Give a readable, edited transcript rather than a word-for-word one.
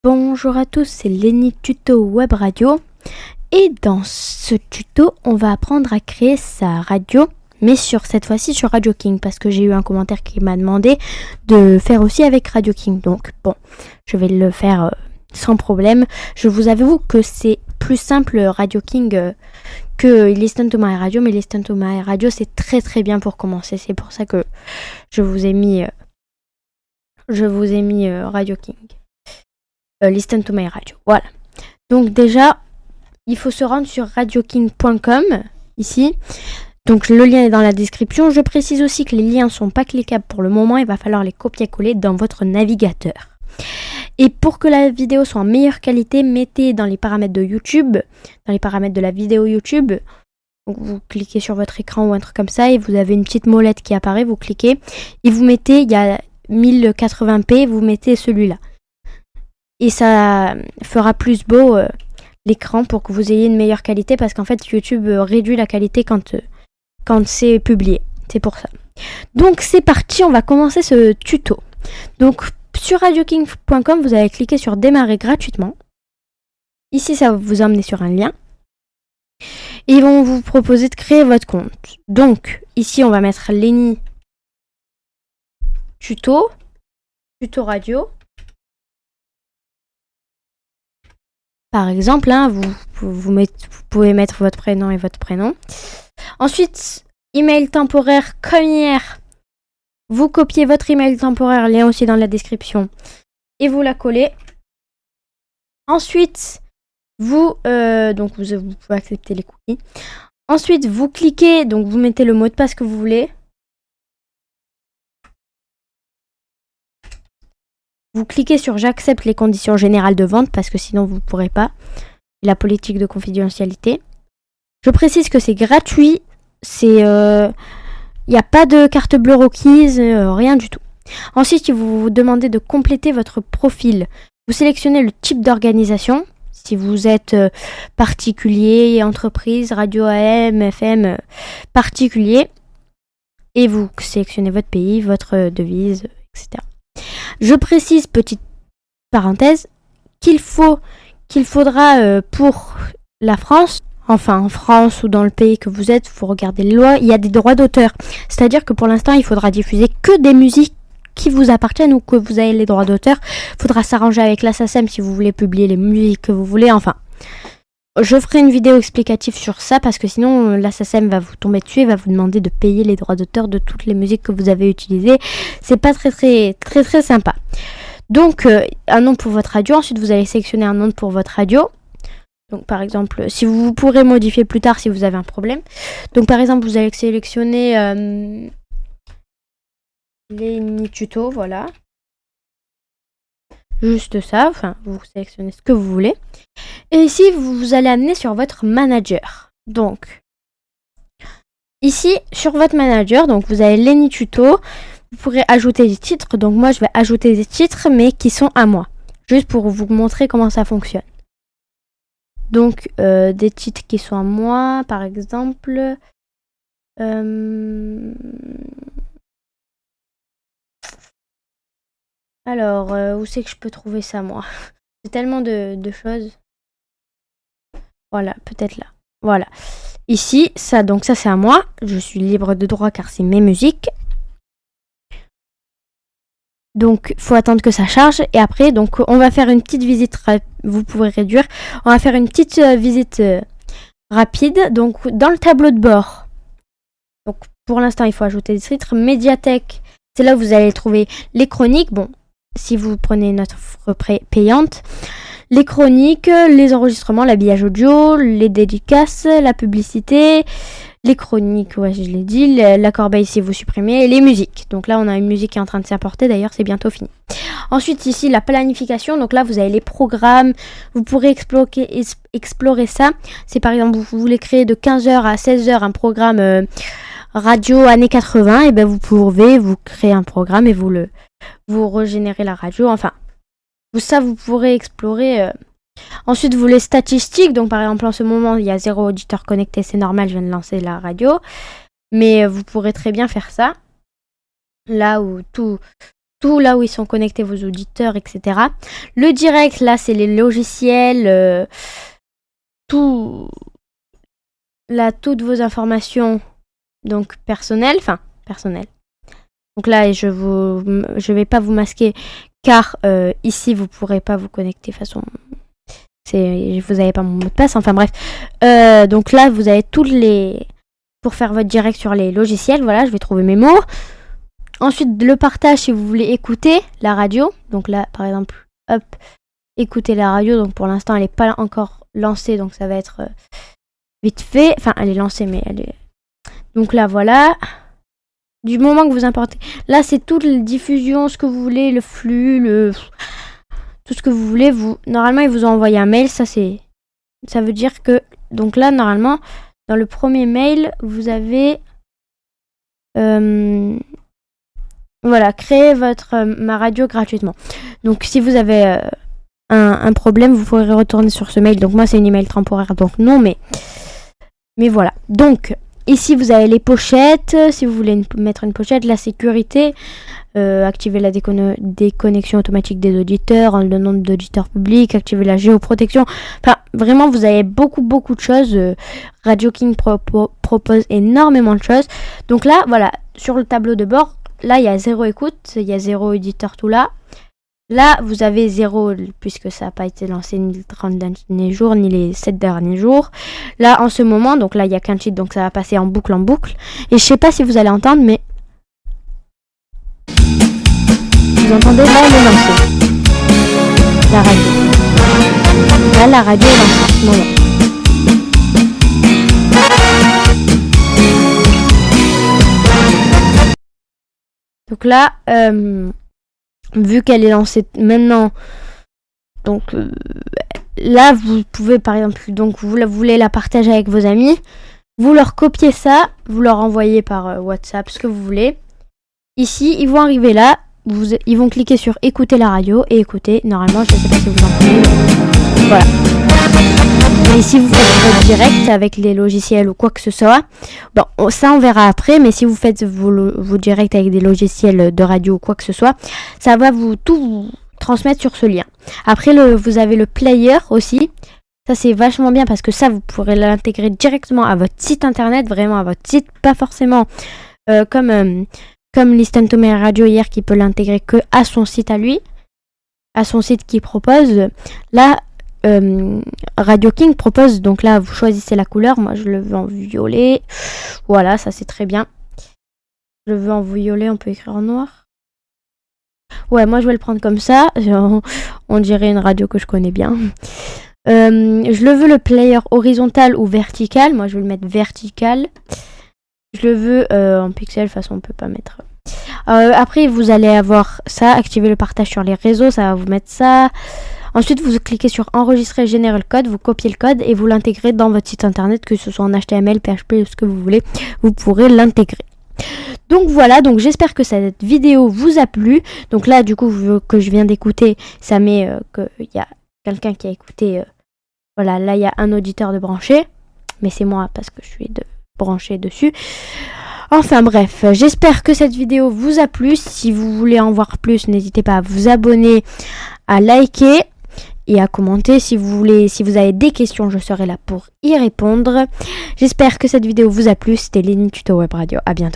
Bonjour à tous, c'est Lenny Tuto Web Radio et dans ce tuto on va apprendre à créer sa radio, mais cette fois-ci sur Radio King, parce que j'ai eu un commentaire qui m'a demandé de faire aussi avec Radio King. Donc bon, je vais le faire sans problème. Je vous avoue que c'est plus simple Radio King que Listen to My Radio, mais Listen to My Radio c'est très très bien pour commencer. C'est pour ça que je vous ai mis Radio King. Listen to My Radio, voilà. Donc déjà, il faut se rendre sur radioking.com, ici. Donc le lien est dans la description. Je précise aussi que les liens ne sont pas cliquables pour le moment. Il va falloir les copier-coller dans votre navigateur. Et pour que la vidéo soit en meilleure qualité, mettez dans les paramètres de YouTube, dans les paramètres de la vidéo YouTube, donc vous cliquez sur votre écran ou un truc comme ça et vous avez une petite molette qui apparaît, vous cliquez et vous mettez, il y a 1080p, vous mettez celui-là. Et ça fera plus beau l'écran pour que vous ayez une meilleure qualité, parce qu'en fait YouTube réduit la qualité quand c'est publié. C'est pour ça. Donc c'est parti, on va commencer ce tuto. Donc sur radioking.com, vous allez cliquer sur démarrer gratuitement. Ici ça va vous emmener sur un lien. Et ils vont vous proposer de créer votre compte. Donc ici on va mettre Lenny Tuto Radio. Par exemple, hein, vous pouvez mettre votre prénom et votre prénom. Ensuite, email temporaire comme hier. Vous copiez votre email temporaire, lien aussi dans la description, et vous la collez. Ensuite, vous pouvez accepter les cookies. Ensuite, vous cliquez, donc vous mettez le mot de passe que vous voulez. Vous cliquez sur j'accepte les conditions générales de vente, parce que sinon vous ne pourrez pas. La politique de confidentialité. Je précise que c'est gratuit. Il n'y a pas de carte bleue requise, rien du tout. Ensuite, vous vous demandez de compléter votre profil. Vous sélectionnez le type d'organisation. Si vous êtes particulier, entreprise, radio AM, FM, particulier. Et vous sélectionnez votre pays, votre devise, etc. Je précise, petite parenthèse, qu'il faudra pour la France, enfin en France ou dans le pays que vous êtes, il faut regarder les lois, il y a des droits d'auteur. C'est-à-dire que pour l'instant, il faudra diffuser que des musiques qui vous appartiennent ou que vous avez les droits d'auteur. Il faudra s'arranger avec la SACEM si vous voulez publier les musiques que vous voulez, enfin. Je ferai une vidéo explicative sur ça, parce que sinon la SACEM va vous tomber dessus et va vous demander de payer les droits d'auteur de toutes les musiques que vous avez utilisées. C'est pas très sympa. Donc un nom pour votre radio. Ensuite vous allez sélectionner un nom pour votre radio. Donc par exemple, si vous pourrez modifier plus tard si vous avez un problème. Donc par exemple vous allez sélectionner Lenny Tuto, voilà. Juste ça, enfin vous sélectionnez ce que vous voulez. Et ici vous allez amener sur votre manager. Donc ici sur votre manager, donc vous avez Lenny Tuto. Vous pourrez ajouter des titres. Donc moi je vais ajouter des titres, mais qui sont à moi, juste pour vous montrer comment ça fonctionne. Donc des titres qui sont à moi, par exemple alors, où c'est que je peux trouver ça, moi? C'est tellement de choses. Voilà, peut-être là. Voilà. Ici, ça c'est à moi. Je suis libre de droit car c'est mes musiques. Donc, faut attendre que ça charge. Et après, donc, on va faire une petite visite. Vous pouvez réduire. On va faire une petite visite rapide. Donc, dans le tableau de bord. Donc, pour l'instant, il faut ajouter des titres. Médiathèque, c'est là où vous allez trouver les chroniques. Bon. Si vous prenez une offre payante, les chroniques, les enregistrements, l'habillage audio, les dédicaces, la publicité, les chroniques, ouais, je l'ai dit, la corbeille si vous supprimez, et les musiques. Donc là, on a une musique qui est en train de s'importer, d'ailleurs, c'est bientôt fini. Ensuite, ici, la planification. Donc là, vous avez les programmes. Vous pourrez explorer ça. C'est par exemple, vous voulez créer de 15h à 16h un programme radio années 80, et ben vous pouvez vous créer un programme et vous régénérez la radio, enfin vous pourrez explorer. Ensuite vous les statistiques, donc par exemple en ce moment il y a 0 auditeur connecté, c'est normal, je viens de lancer la radio, mais vous pourrez très bien faire ça là où tout tout là où ils sont connectés, vos auditeurs, etc. Le direct, là, c'est les logiciels, toutes vos informations, donc personnelles. Donc là, je vais pas vous masquer, car ici, vous pourrez pas vous connecter de façon... vous avez pas mon mot de passe, enfin bref. Donc là, vous avez pour faire votre direct sur les logiciels, voilà, je vais trouver mes mots. Ensuite, le partage si vous voulez écouter la radio. Donc là, par exemple, hop, écouter la radio. Donc pour l'instant, elle n'est pas encore lancée, donc ça va être vite fait. Enfin, elle est lancée, mais elle est... Donc là, voilà. Du moment que vous importez. Là, c'est toute la diffusion, ce que vous voulez, le flux, tout ce que vous voulez. Normalement, ils vous ont envoyé un mail. Ça veut dire que... Donc là, normalement, dans le premier mail, vous avez... Voilà, créez ma radio gratuitement. Donc si vous avez un problème, vous pourrez retourner sur ce mail. Donc moi c'est une email temporaire, donc non, mais voilà. Donc ici vous avez les pochettes. Si vous voulez mettre une pochette, la sécurité, activer la déconnexion automatique des auditeurs, le nombre d'auditeurs publics, activer la géoprotection. Enfin vraiment vous avez beaucoup de choses. Radio King propose énormément de choses. Donc là voilà, sur le tableau de bord, là, il y a 0 écoute, il y a 0 auditeur tout là. Là, vous avez 0, puisque ça n'a pas été lancé ni les 30 derniers jours, ni les 7 derniers jours. Là, en ce moment, donc là, il n'y a qu'un cheat, donc ça va passer en boucle. Et je sais pas si vous allez entendre, mais... Vous entendez, là, elle est lancée. La radio. Là, la radio est lancée en ce moment. Donc là, vu qu'elle est lancée maintenant, donc là vous pouvez par exemple, donc vous voulez la partager avec vos amis, vous leur copiez ça, vous leur envoyez par WhatsApp, ce que vous voulez. Ici, ils vont arriver là, ils vont cliquer sur écouter la radio et écouter. Normalement, je ne sais pas si vous entendez. Voilà. Et si vous faites votre direct avec les logiciels ou quoi que ce soit, bon, ça on verra après, mais si vous faites vos directs avec des logiciels de radio ou quoi que ce soit, ça va vous transmettre sur ce lien. Après, vous avez le player aussi. Ça c'est vachement bien parce que ça vous pourrez l'intégrer directement à votre site internet, vraiment à votre site, pas forcément comme Listen to My Radio hier qui peut l'intégrer que à son site à lui, à son site qui propose. Là, Radio King propose, donc là vous choisissez la couleur, moi je le veux en violet, voilà, ça c'est très bien. Je le veux en violet, on peut écrire en noir. Ouais, moi je vais le prendre comme ça, on dirait une radio que je connais bien. Je le veux le player horizontal ou vertical, moi je vais le mettre vertical. Je le veux en pixel, de toute façon on peut pas mettre. Après vous allez avoir ça, activer le partage sur les réseaux, ça va vous mettre ça. Ensuite, vous cliquez sur enregistrer, générer le code, vous copiez le code et vous l'intégrez dans votre site internet, que ce soit en HTML, PHP ou ce que vous voulez, vous pourrez l'intégrer. Donc voilà, donc j'espère que cette vidéo vous a plu. Donc là, du coup, que je viens d'écouter, ça met qu'il y a quelqu'un qui a écouté. Voilà, là, il y a un auditeur de branché, mais c'est moi parce que je suis branché dessus. Enfin bref, j'espère que cette vidéo vous a plu. Si vous voulez en voir plus, n'hésitez pas à vous abonner, à liker et à commenter. Si vous avez des questions, je serai là pour y répondre. J'espère que cette vidéo vous a plu. C'était Lenny Tuto Web Radio. À bientôt.